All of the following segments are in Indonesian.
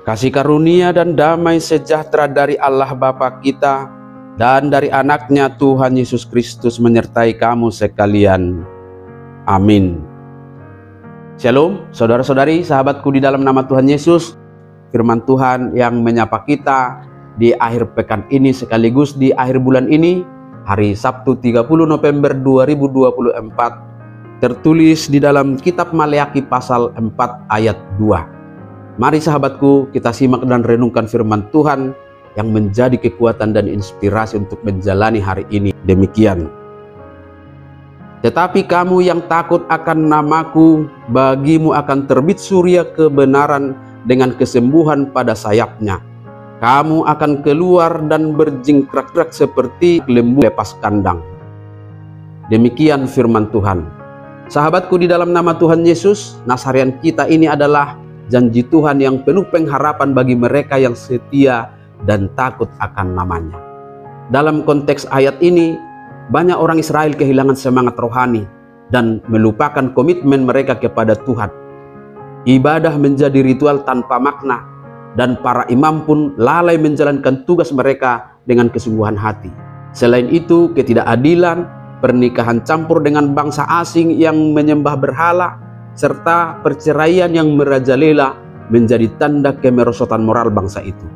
Kasih karunia dan damai sejahtera dari Allah Bapa kita dan dari anaknya Tuhan Yesus Kristus menyertai kamu sekalian. Amin. Shalom, saudara-saudari, sahabatku di dalam nama Tuhan Yesus. Firman Tuhan yang menyapa kita di akhir pekan ini sekaligus di akhir bulan ini, hari Sabtu 30 November 2024, tertulis di dalam kitab Maleakhi pasal 4 ayat 2. Mari sahabatku, kita simak dan renungkan firman Tuhan yang menjadi kekuatan dan inspirasi untuk menjalani hari ini. Demikian. Tetapi kamu yang takut akan namaku, bagimu akan terbit surya kebenaran dengan kesembuhan pada sayapnya. Kamu akan keluar dan berjingkrak-krak seperti lembu lepas kandang. Demikian firman Tuhan. Sahabatku di dalam nama Tuhan Yesus, Nasarian kita ini adalah janji Tuhan yang penuh pengharapan bagi mereka yang setia dan takut akan namanya. Dalam konteks ayat ini, banyak orang Israel kehilangan semangat rohani dan melupakan komitmen mereka kepada Tuhan. Ibadah menjadi ritual tanpa makna, dan para imam pun lalai menjalankan tugas mereka dengan kesungguhan hati. Selain itu, ketidakadilan, pernikahan campur dengan bangsa asing yang menyembah berhala, serta perceraian yang merajalela menjadi tanda kemerosotan moral bangsa itu.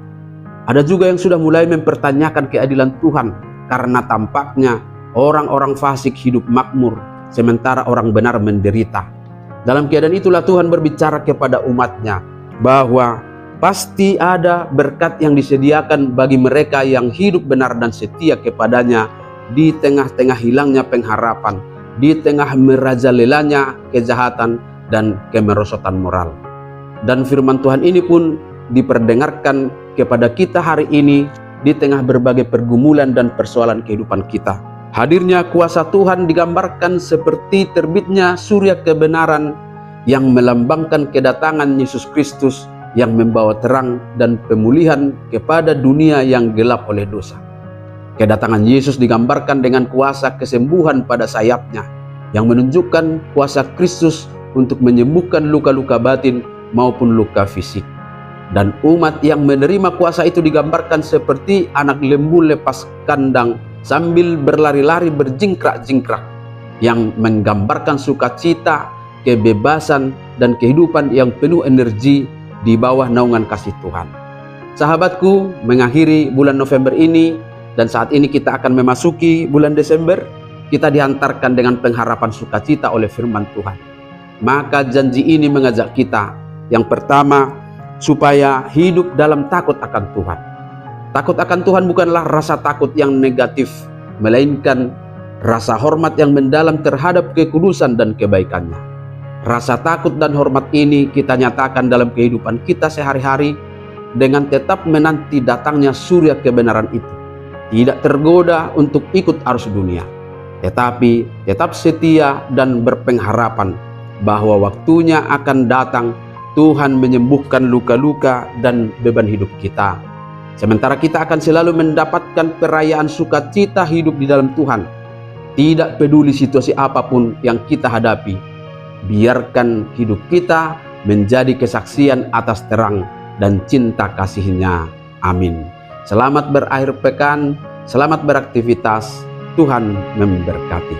Ada juga yang sudah mulai mempertanyakan keadilan Tuhan karena tampaknya orang-orang fasik hidup makmur sementara orang benar menderita. Dalam keadaan itulah Tuhan berbicara kepada umatnya bahwa pasti ada berkat yang disediakan bagi mereka yang hidup benar dan setia kepadanya di tengah-tengah hilangnya pengharapan, di tengah merajalelanya kejahatan dan kemerosotan moral. Dan firman Tuhan ini pun diperdengarkan kepada kita hari ini di tengah berbagai pergumulan dan persoalan kehidupan kita. Hadirnya kuasa Tuhan digambarkan seperti terbitnya surya kebenaran yang melambangkan kedatangan Yesus Kristus yang membawa terang dan pemulihan kepada dunia yang gelap oleh dosa. Kedatangan Yesus digambarkan dengan kuasa kesembuhan pada sayapnya yang menunjukkan kuasa Kristus untuk menyembuhkan luka-luka batin maupun luka fisik. Dan umat yang menerima kuasa itu digambarkan seperti anak lembu lepas kandang sambil berlari-lari berjingkrak-jingkrak, yang menggambarkan sukacita, kebebasan, dan kehidupan yang penuh energi di bawah naungan kasih Tuhan. Sahabatku, mengakhiri bulan November ini dan saat ini kita akan memasuki bulan Desember, kita dihantarkan dengan pengharapan sukacita oleh firman Tuhan. Maka janji ini mengajak kita, yang pertama, supaya hidup dalam takut akan Tuhan. Takut akan Tuhan bukanlah rasa takut yang negatif, melainkan rasa hormat yang mendalam terhadap kekudusan dan kebaikannya. Rasa takut dan hormat ini kita nyatakan dalam kehidupan kita sehari-hari dengan tetap menanti datangnya surya kebenaran itu. Tidak tergoda untuk ikut arus dunia, tetapi tetap setia dan berpengharapan bahwa waktunya akan datang Tuhan menyembuhkan luka-luka dan beban hidup kita. Sementara kita akan selalu mendapatkan perayaan sukacita hidup di dalam Tuhan. Tidak peduli situasi apapun yang kita hadapi, biarkan hidup kita menjadi kesaksian atas terang dan cinta kasih-Nya. Amin. Selamat berakhir pekan, selamat beraktivitas, Tuhan memberkati.